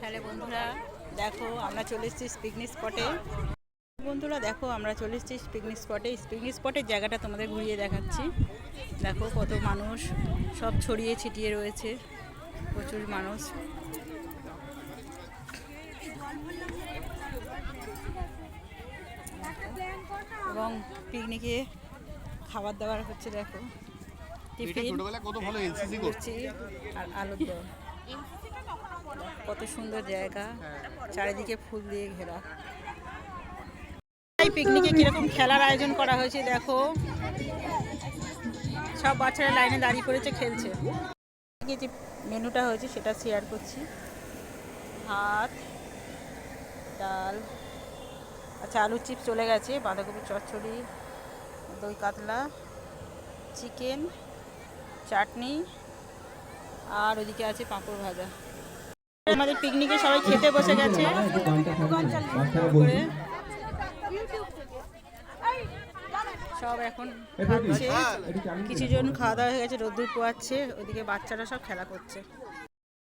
Hello বন্ধুরা, দেখো আমরা চলে এসেছি পিকনিক স্পটে। বন্ধুরা দেখো আমরা চলে এসেছি পিকনিক স্পটের জায়গাটা তোমাদের ঘুরিয়ে দেখাচ্ছি। দেখো কত মানুষ সব ছড়িয়ে ছিটিয়ে রয়েছে, প্রচুর মানুষ। এবং পিকনিকে খাবার দাবার হচ্ছে, দেখো টিফিন করছি আর আলুর দম। কত সুন্দর জায়গা, চারিদিকে ফুল দিয়ে ঘেরা। এই পিকনিকে কিরকম খেলার আয়োজন করা হয়েছে দেখো, সব বাচ্চারা লাইনে দাঁড়িয়ে পড়েছে, খেলছে। যে মেনুটা হয়েছে সেটা শেয়ার করছি। ভাত, ডাল, আচ্ছা আলুর চিপস চলে গেছে, বাঁধাকপি চচ্চড়ি, দই কাতলা, চিকেন, চাটনি, আর ওদিকে আছে পাঁপড় ভাজা। আমাদের পিকনিকে সবাই খেতে বসে গেছে করে, সব এখন খাচ্ছে। কিছু জন খাওয়া দাওয়া হয়ে গেছে, রোদ্দুর পোয়াচ্ছে, ওদিকে বাচ্চারা সব খেলা করছে।